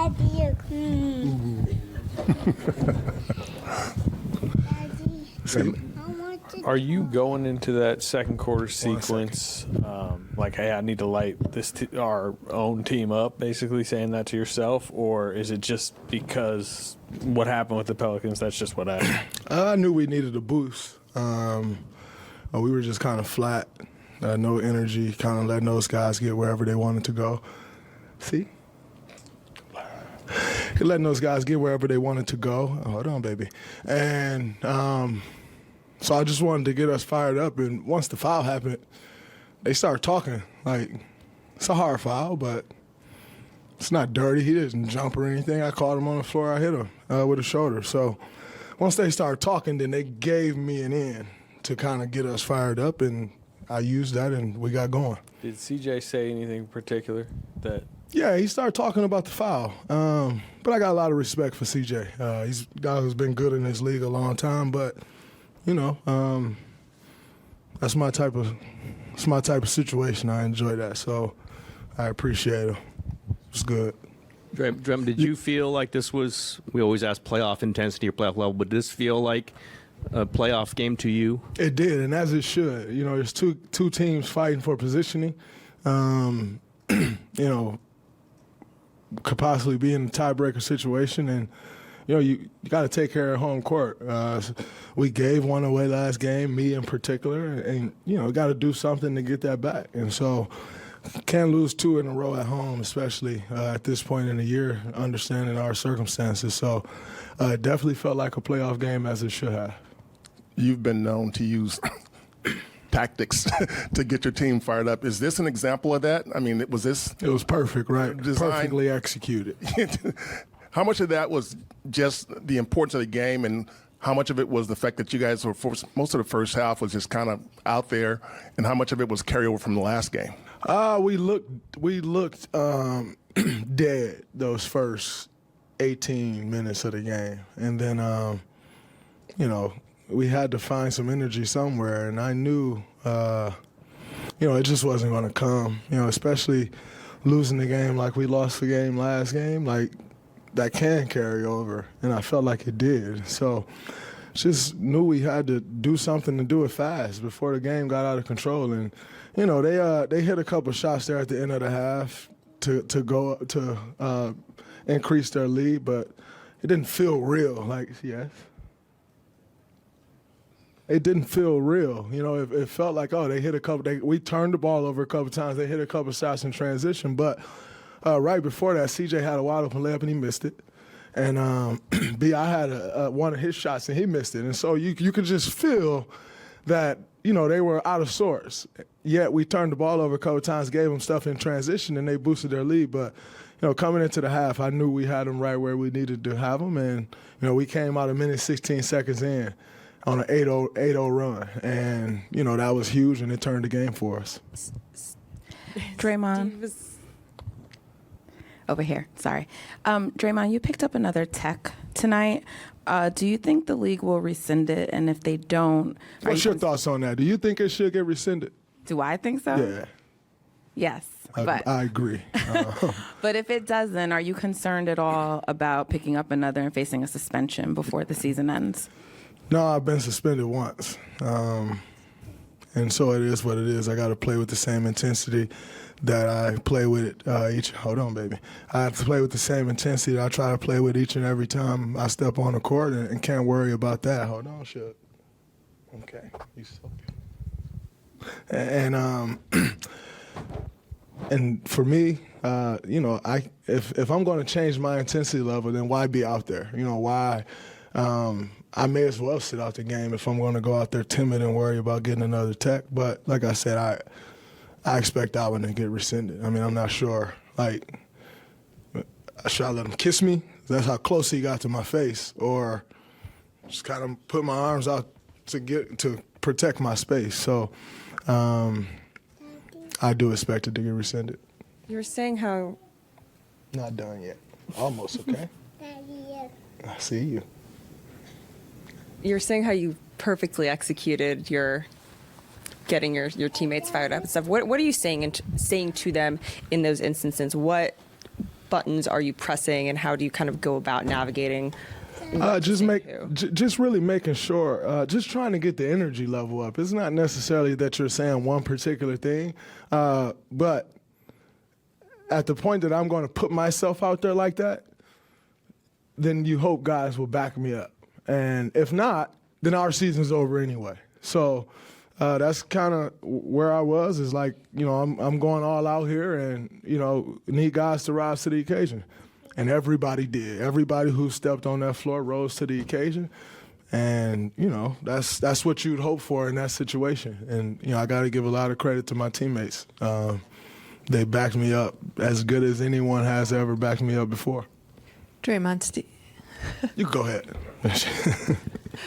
Daddy. Are you going into that second quarter sequence like, hey, I need to light our own team up, basically saying that to yourself, or is it just because what happened with the Pelicans, that's just what happened? I knew we needed a boost. We were just kind of flat, no energy, kind of letting those guys get wherever they wanted to go. See? Letting those guys get wherever they wanted to go. Oh, hold on, baby. And so I just wanted to get us fired up. And once the foul happened, they started talking. Like, it's a hard foul, but it's not dirty. He didn't jump or anything. I caught him on the floor. I hit him with a shoulder. So once they started talking, then they gave me an in to kind of get us fired up, and I used that, and we got going. Did CJ say anything particular that? Yeah, he started talking about the foul. But I got a lot of respect for CJ. He's a guy who's been good in this league a long time, but you know, that's my type of situation. I enjoy that, so I appreciate it. It's good. Draymond, did you feel like this was? We always ask playoff intensity or playoff level, but did this feel like a playoff game to you? It did, and as it should. You know, there's two teams fighting for positioning. You know, could possibly be in a tiebreaker situation, and you know, you got to take care of home court. We gave one away last game, me in particular, and you know, got to do something to get that back. And so, can't lose two in a row at home, especially at this point in the year, understanding our circumstances. So, it definitely felt like a playoff game, as it should have. You've been known to use tactics to get your team fired up. Is this an example of that? I mean, was this? It was perfect, right? Design? Perfectly executed. How much of that was just the importance of the game, and how much of it was the fact that you guys were most of the first half was just kind of out there, and how much of it was carryover from the last game? We looked dead those first 18 minutes of the game, and then you know, we had to find some energy somewhere, and I knew you know, it just wasn't going to come. You know, especially losing the game like we lost the game last game, like that can carry over, and I felt like it did. So just knew we had to do something to do it fast before the game got out of control. And you know, they hit a couple shots there at the end of the half to increase their lead, but it didn't feel real. Like, yes, it didn't feel real. You know, it felt like, oh, they hit a couple. We turned the ball over a couple times. They hit a couple shots in transition, but right before that, CJ had a wide open layup and he missed it. And B.I. had one of his shots and he missed it. And so you could just feel that, you know, they were out of sorts. Yet we turned the ball over a couple times, gave them stuff in transition, and they boosted their lead. But, you know, coming into the half, I knew we had them right where we needed to have them. And, you know, we came out a minute 16 seconds in on an 8-0 run. And, you know, that was huge, and it turned the game for us. Draymond. Over here, sorry. Draymond, you picked up another tech tonight. Do you think the league will rescind it? And if they don't... What's your thoughts on that? Do you think it should get rescinded? Do I think so? Yeah. Yes, but I agree. But if it doesn't, are you concerned at all about picking up another and facing a suspension before the season ends? No, I've been suspended once. And so it is what it is. I got to play with the same intensity that I play with each. Hold on, baby. I have to play with the same intensity that I try to play with each and every time I step on the court, and can't worry about that. Hold on, shit. Okay, you so beautiful. And for me, you know, if I'm going to change my intensity level, then why be out there? You know, why? I may as well sit out the game if I'm going to go out there timid and worry about getting another tech. But like I said, I expect that one to get rescinded. I mean, I'm not sure. Like, should I let him kiss me? That's how close he got to my face. Or just kind of put my arms out to protect my space. So I do expect it to get rescinded. You were saying how... Not done yet. Almost, okay? I see you. You're saying how you perfectly executed your getting your teammates fired up and stuff. What are you saying to them in those instances? What buttons are you pressing, and how do you kind of go about navigating? Just really making sure, just trying to get the energy level up. It's not necessarily that you're saying one particular thing, but at the point that I'm going to put myself out there like that, then you hope guys will back me up. And if not, then our season's over anyway. So that's kind of where I was, is like, I'm going all out here and, need guys to rise to the occasion. And everybody did. Everybody who stepped on that floor rose to the occasion. And, that's what you'd hope for in that situation. And, I got to give a lot of credit to my teammates. They backed me up as good as anyone has ever backed me up before. Draymond, Steve. You go ahead.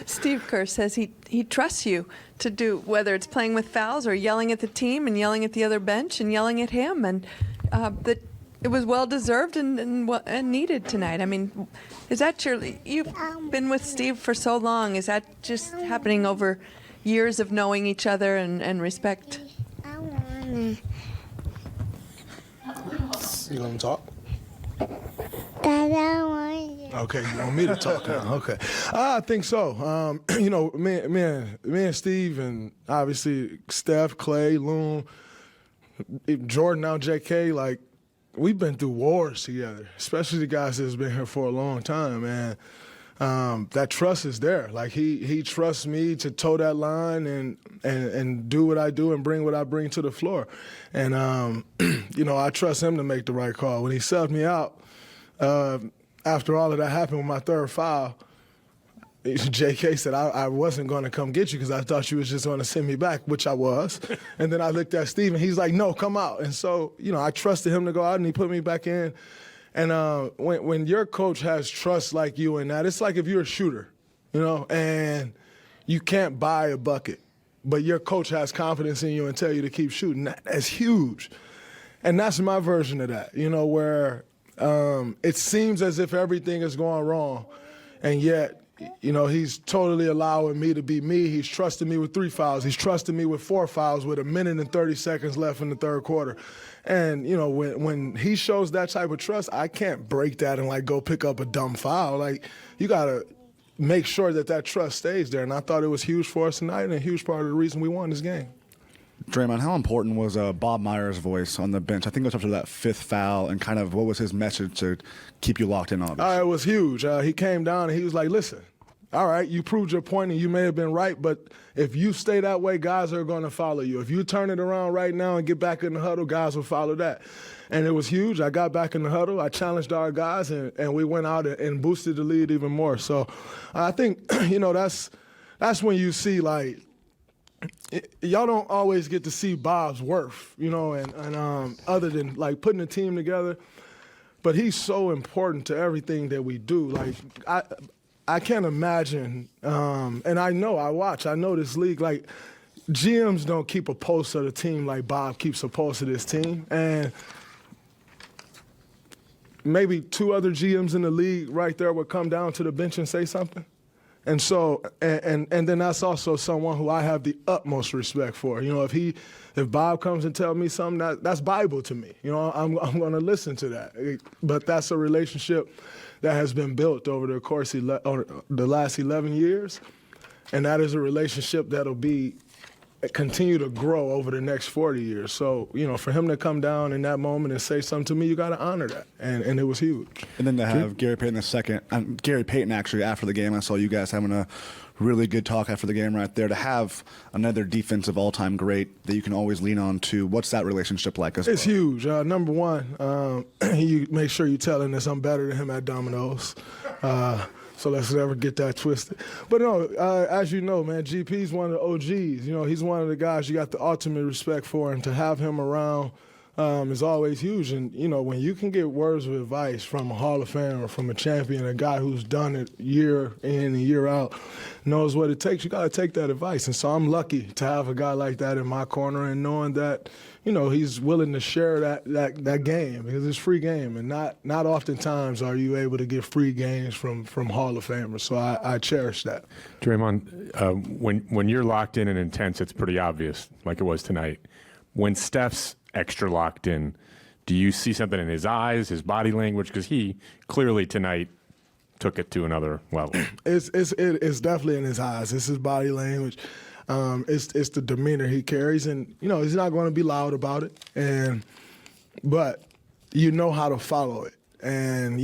Steve Kerr says he trusts you to do, whether it's playing with fouls or yelling at the team and yelling at the other bench and yelling at him, and that it was well-deserved and needed tonight. I mean, is that you've been with Steve for so long, is that just happening over years of knowing each other and respect? You want to talk? Okay, you want me to talk now? Okay, I think so. Me and Steve, and obviously Steph, Clay, Loon, Jordan, now J.K. Like, we've been through wars together, especially the guys that's been here for a long time, man. That trust is there. Like, he trusts me to toe that line and do what I do and bring what I bring to the floor. And, I trust him to make the right call. When he subbed me out, after all of that happened with my third foul, J.K. said, I wasn't going to come get you because I thought you was just going to send me back, which I was. And then I looked at Steve, and he's like, no, come out. And so, I trusted him to go out, and he put me back in. And when your coach has trust like you in that, it's like if you're a shooter, and you can't buy a bucket, but your coach has confidence in you and tell you to keep shooting. That's huge. And that's my version of that, where it seems as if everything is going wrong, and yet, he's totally allowing me to be me. He's trusting me with 3 fouls. He's trusting me with 4 fouls with 1 minute and 30 seconds left in the third quarter. And, when he shows that type of trust, I can't break that and, go pick up a dumb foul. Like, you got to make sure that trust stays there. And I thought it was huge for us tonight and a huge part of the reason we won this game. Draymond, how important was Bob Myers' voice on the bench? I think it was after that 5th foul, and kind of what was his message to keep you locked in on this? It was huge. He came down and he was like, listen, all right, you proved your point and you may have been right, but if you stay that way, guys are going to follow you. If you turn it around right now and get back in the huddle, guys will follow that. And it was huge. I got back in the huddle. I challenged our guys, and we went out and boosted the lead even more. So I think, that's when you see, like, y'all don't always get to see Bob's worth, and other than, like, putting a team together. But he's so important to everything that we do. Like, I can't imagine, and I know this league, like, GMs don't keep a pulse of the team like Bob keeps a pulse of this team. And maybe 2 other GMs in the league right there would come down to the bench and say something. And so, and then that's also someone who I have the utmost respect for. If Bob comes and tells me something, that's Bible to me. I'm going to listen to that. But that's a relationship that has been built over the course of the last 11 years, and that is a relationship that'll continue to grow over the next 40 years. So, for him to come down in that moment and say something to me, you got to honor that, and it was huge. And then to have Gary Payton actually after the game, I saw you guys having a really good talk after the game right there. To have another defensive all-time great that you can always lean on to, what's that relationship like? It's huge. Number one, you make sure you're telling us I'm better than him at dominoes. So let's never get that twisted. But no, as you know, man, GP's one of the OGs. He's one of the guys you got the ultimate respect for, and to have him around is always huge. And, when you can get words of advice from a Hall of Famer or from a champion, a guy who's done it year in and year out, knows what it takes, you got to take that advice. And so I'm lucky to have a guy like that in my corner, and knowing that, he's willing to share that game, because it's free game. And not oftentimes are you able to get free games from Hall of Famers. So I cherish that. Draymond, when you're locked in and intense, it's pretty obvious, like it was tonight. When Steph's extra locked in, Do you see something in his eyes, his body language? Because he clearly tonight took it to another level. It's definitely in his eyes. It's his body language. It's the demeanor he carries, and he's not going to be loud about it. But you know how to follow it, and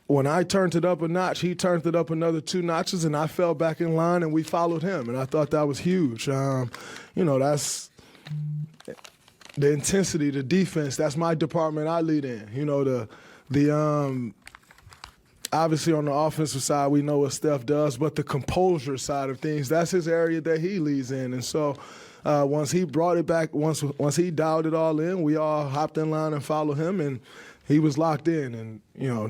when I turned it up a notch, he turned it up another 2 notches, and I fell back in line, and we followed him, and I thought that was huge. That's the intensity, the defense. That's my department I lead in. Obviously on the offensive side, we know what Steph does, but the composure side of things, that's his area that he leads in. And so once he brought it back, once he dialed it all in, we all hopped in line and followed him, and he was locked in. And,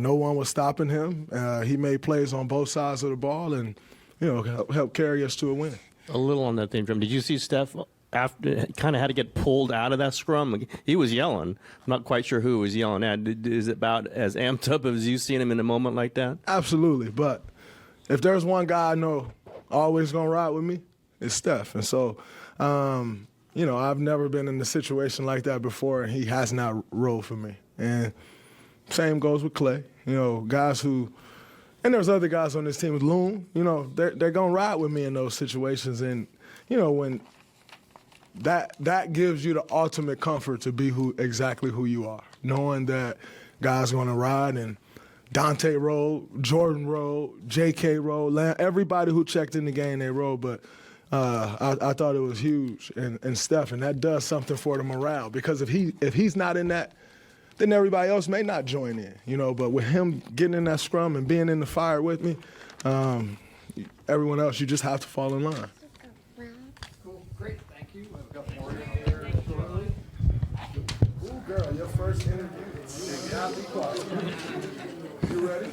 no one was stopping him. He made plays on both sides of the ball and, helped carry us to a win. A little on that thing, Jim. Did you see Steph after kind of had to get pulled out of that scrum? Like, he was yelling. I'm not quite sure who he was yelling at. Is it about as amped up as you've seen him in a moment like that? Absolutely. But if there's one guy I know always going to ride with me, it's Steph. And so, I've never been in a situation like that before, and he has not rolled for me. And same goes with Clay. Guys who – and there's other guys on this team with Loon. They're going to ride with me in those situations. And, when – That gives you the ultimate comfort to be exactly who you are, knowing that guys going to ride, and Dante rode, Jordan rode, J.K. rode, everybody who checked in the game, they rode. But I thought it was huge, and Steph, and that does something for the morale, because if he's not in that, then everybody else may not join in, But with him getting in that scrum and being in the fire with me, everyone else, you just have to fall in line. Great, thank you. I've got more in here. Ooh, girl, your first interview. You ready?